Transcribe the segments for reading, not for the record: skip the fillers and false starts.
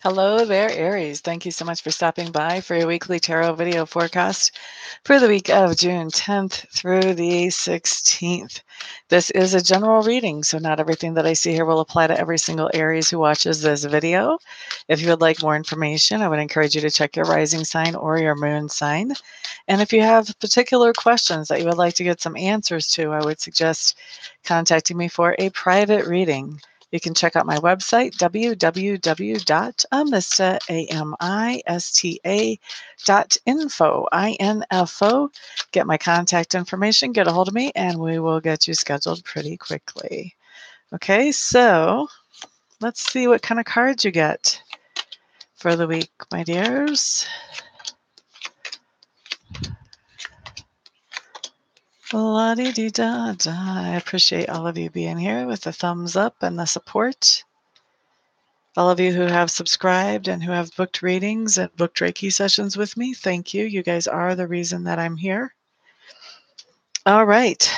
Hello there, Aries. Thank you so much for stopping by for your weekly tarot video forecast for the week of June 10th through the 16th. This is a general reading, so not everything that I see here will apply to every single Aries who watches this video. If you would like more information, I would encourage you to check your rising sign or your moon sign. And if you have particular questions that you would like to get some answers to, I would suggest contacting me for a private reading. You can check out my website, www.amista.info. Get my contact information, get a hold of me, and we will get you scheduled pretty quickly. Okay, so let's see what kind of cards you get for the week, my dears. La-di-di-da-da. I appreciate all of you being here with the thumbs up and the support. All of you who have subscribed and who have booked readings and booked reiki sessions with me, thank you. You guys are the reason that I'm here. All right.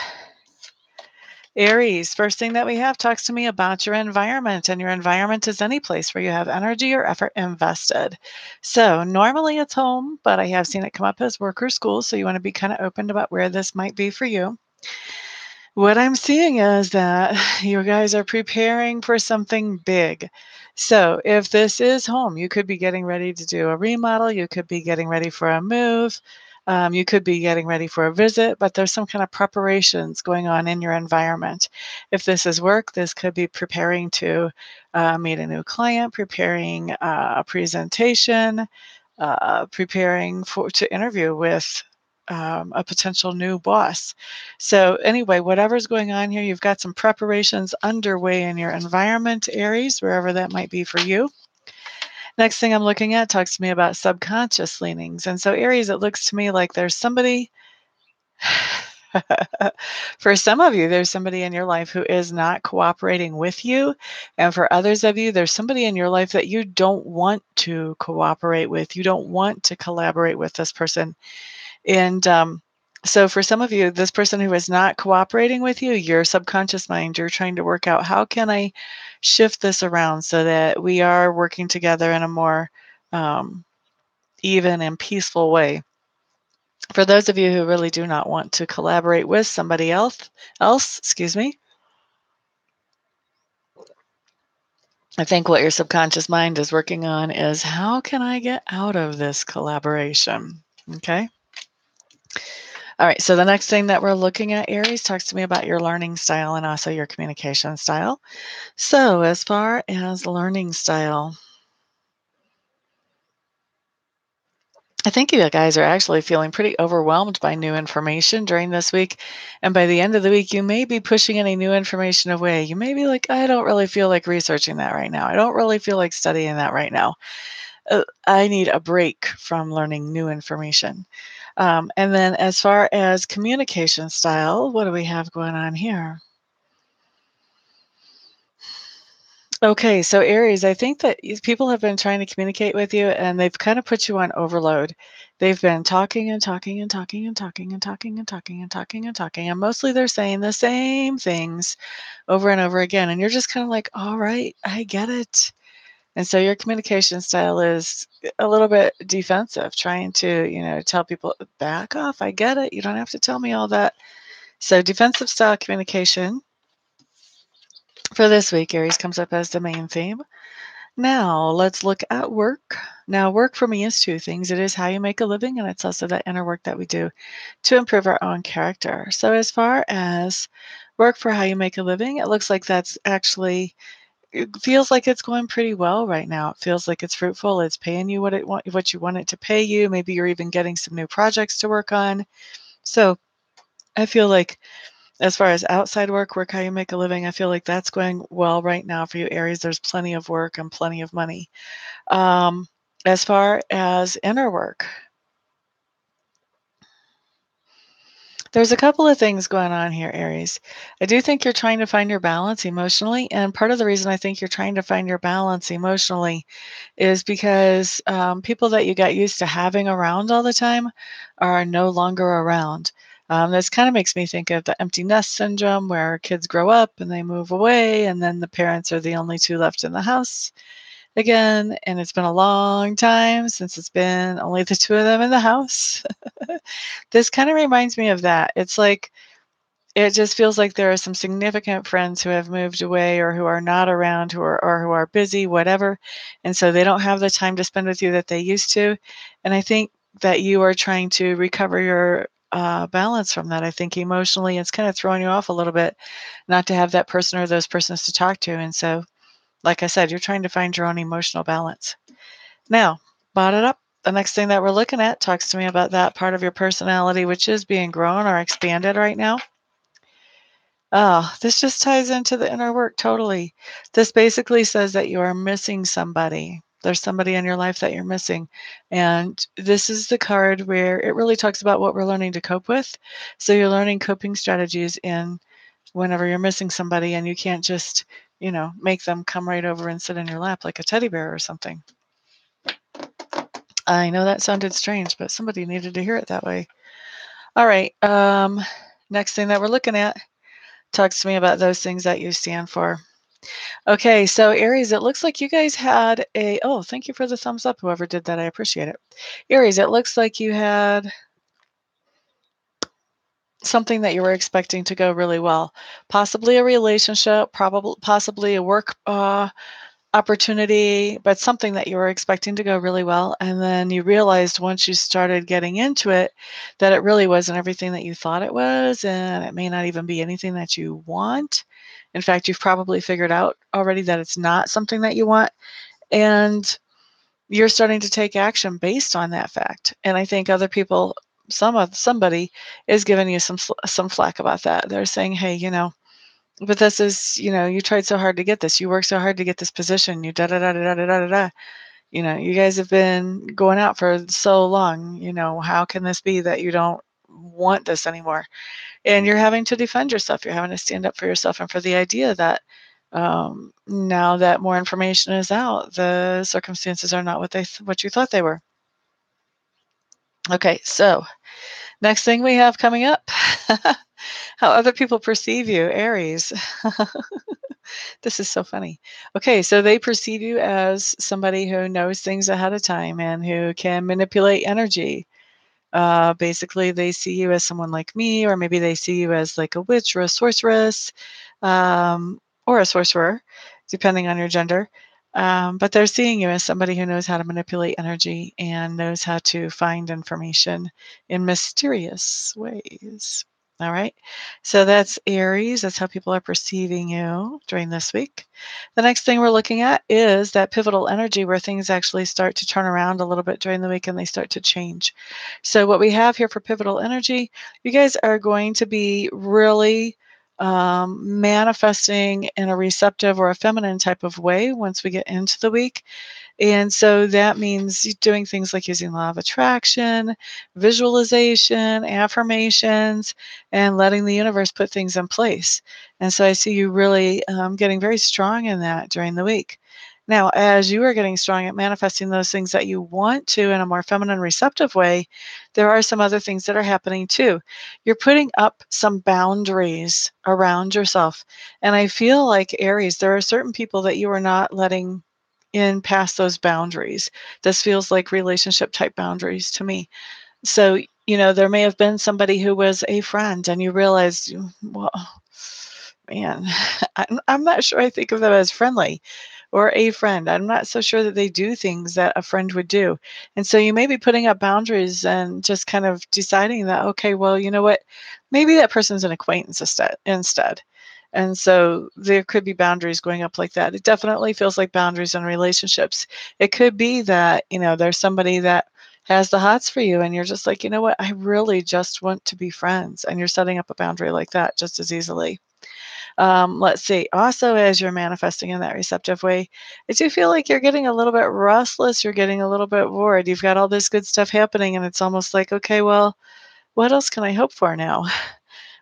Aries, first thing that we have talks to me about your environment, and your environment is any place where you have energy or effort invested. So normally it's home, but I have seen it come up as work or school, so you want to be kind of open about where this might be for you. What I'm seeing is that you guys are preparing for something big. So if this is home, you could be getting ready to do a remodel, you could be getting ready for a move, you could be getting ready for a visit, but there's some kind of preparations going on in your environment. If this is work, this could be preparing to meet a new client, preparing a presentation, preparing to interview with a potential new boss. So anyway, whatever's going on here, you've got some preparations underway in your environment, Aries, wherever that might be for you. Next thing I'm looking at talks to me about subconscious leanings. And so Aries, it looks to me like there's somebody, for some of you, there's somebody in your life who is not cooperating with you. And for others of you, there's somebody in your life that you don't want to cooperate with. You don't want to collaborate with this person. And so for some of you, this person who is not cooperating with you, your subconscious mind, you're trying to work out, how can I shift this around so that we are working together in a more even and peaceful way? For those of you who really do not want to collaborate with somebody else, excuse me, I think what your subconscious mind is working on is, how can I get out of this collaboration? Okay. All right, so the next thing that we're looking at, Aries, talks to me about your learning style and also your communication style. So as far as learning style, I think you guys are actually feeling pretty overwhelmed by new information during this week. And by the end of the week, you may be pushing any new information away. You may be like, I don't really feel like researching that right now. I don't really feel like studying that right now. I need a break from learning new information. And then as far as communication style, what do we have going on here? Okay, so Aries, I think that people have been trying to communicate with you and they've kind of put you on overload. They've been talking and talking and talking and talking and talking and talking and talking and talking, and mostly they're saying the same things over and over again. And you're just kind of like, all right, I get it. And so your communication style is a little bit defensive, trying to, tell people, back off. I get it. You don't have to tell me all that. So defensive style communication for this week, Aries, comes up as the main theme. Now, let's look at work. Now, work for me is two things. It is how you make a living, and it's also that inner work that we do to improve our own character. So, as far as work for how you make a living, it looks like that's actually, it feels like it's going pretty well right now. It feels like it's fruitful. It's paying you what you want it to pay you. Maybe you're even getting some new projects to work on. So, I feel like as far as outside work, how you make a living, I feel like that's going well right now for you, Aries. There's plenty of work and plenty of money. Um, as far as inner work, there's a couple of things going on here, Aries. I do think you're trying to find your balance emotionally, and part of the reason I think you're trying to find your balance emotionally is because people that you got used to having around all the time are no longer around. This kind of makes me think of the empty nest syndrome, where kids grow up and they move away, and then the parents are the only two left in the house. again, and it's been a long time since it's been only the two of them in the house. This kind of reminds me of that. It's like it just feels like there are some significant friends who have moved away or who are not around, who are busy, whatever, and so they don't have the time to spend with you that they used to. And I think that you are trying to recover your balance from that. I think emotionally, it's kind of throwing you off a little bit not to have that person or those persons to talk to. And so, like I said, you're trying to find your own emotional balance. Now, brought it up. The next thing that we're looking at talks to me about that part of your personality which is being grown or expanded right now. Oh, this just ties into the inner work totally. This basically says that you are missing somebody. There's somebody in your life that you're missing. And this is the card where it really talks about what we're learning to cope with. So you're learning coping strategies in whenever you're missing somebody and you can't just, make them come right over and sit in your lap like a teddy bear or something. I know that sounded strange, but somebody needed to hear it that way. All right. Next thing that we're looking at talks to me about those things that you stand for. Okay, so Aries, it looks like you guys had oh, thank you for the thumbs up, whoever did that. I appreciate it. Aries, it looks like you had something that you were expecting to go really well. Possibly a relationship, probably possibly a work opportunity, but something that you were expecting to go really well. And then you realized once you started getting into it that it really wasn't everything that you thought it was, and it may not even be anything that you want. In fact, you've probably figured out already that it's not something that you want. And you're starting to take action based on that fact. And I think other people, somebody is giving you some flack about that. They're saying, "Hey, but this is, you tried so hard to get this. You worked so hard to get this position. You da da da da da da da da. You guys have been going out for so long. How can this be that you don't want this anymore?" And you're having to defend yourself. You're having to stand up for yourself and for the idea that now that more information is out, the circumstances are not what you thought they were. Okay, so next thing we have coming up, how other people perceive you, Aries. This is so funny. Okay, so they perceive you as somebody who knows things ahead of time and who can manipulate energy. Basically, they see you as someone like me, or maybe they see you as like a witch or a sorceress, or a sorcerer, depending on your gender. But they're seeing you as somebody who knows how to manipulate energy and knows how to find information in mysterious ways. All right. So that's Aries. That's how people are perceiving you during this week. The next thing we're looking at is that pivotal energy where things actually start to turn around a little bit during the week and they start to change. So, what we have here for pivotal energy, you guys are going to be really manifesting in a receptive or a feminine type of way once we get into the week. And so that means doing things like using law of attraction, visualization, affirmations, and letting the universe put things in place. And so I see you really getting very strong in that during the week. Now, as you are getting strong at manifesting those things that you want to in a more feminine, receptive way, there are some other things that are happening too. You're putting up some boundaries around yourself. And I feel like, Aries, there are certain people that you are not letting in past those boundaries. This feels like relationship type boundaries to me. So, there may have been somebody who was a friend and you realized, well, man, I'm not sure I think of them as friendly or a friend. I'm not so sure that they do things that a friend would do. And so you may be putting up boundaries and just kind of deciding that, okay, well, you know what? Maybe that person's an acquaintance instead. And so there could be boundaries going up like that. It definitely feels like boundaries in relationships. It could be that, there's somebody that has the hots for you and you're just like, you know what? I really just want to be friends. And you're setting up a boundary like that just as easily. Let's see. Also, as you're manifesting in that receptive way, I do feel like you're getting a little bit restless. You're getting a little bit bored. You've got all this good stuff happening, and it's almost like, okay, well, what else can I hope for now?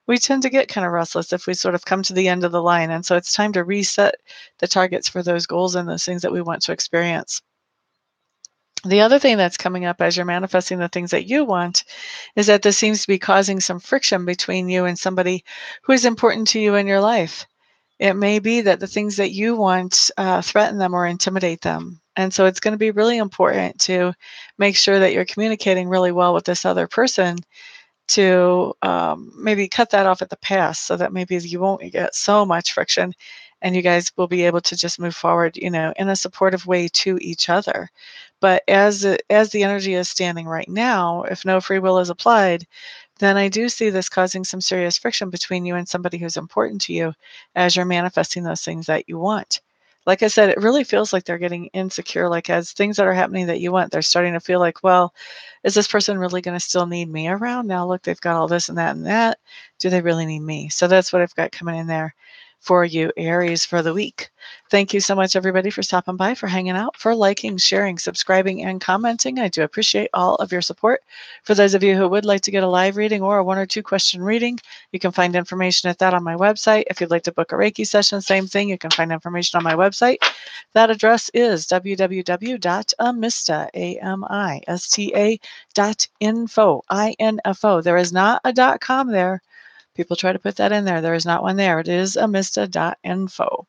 We tend to get kind of restless if we sort of come to the end of the line. And so it's time to reset the targets for those goals and those things that we want to experience. The other thing that's coming up as you're manifesting the things that you want is that this seems to be causing some friction between you and somebody who is important to you in your life. It may be that the things that you want threaten them or intimidate them. And so it's going to be really important to make sure that you're communicating really well with this other person to maybe cut that off at the pass so that maybe you won't get so much friction and you guys will be able to just move forward, in a supportive way to each other. But as the energy is standing right now, if no free will is applied, then I do see this causing some serious friction between you and somebody who's important to you as you're manifesting those things that you want. Like I said, it really feels like they're getting insecure. Like as things that are happening that you want, they're starting to feel like, well, is this person really going to still need me around? Now, look, they've got all this and that and that. Do they really need me? So that's what I've got coming in there for you, Aries, for the week. Thank you so much, everybody, for stopping by, for hanging out, for liking, sharing, subscribing, and commenting. I do appreciate all of your support. For those of you who would like to get a live reading or a 1 or 2 question reading, you can find information at that on my website. If you'd like to book a Reiki session, same thing. You can find information on my website. That address is www.amista, amista.info, info. There is not a .com there. People try to put that in there. There is not one there. It is amista.info.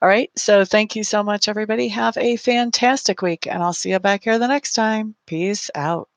All right. So thank you so much, everybody. Have a fantastic week, and I'll see you back here the next time. Peace out.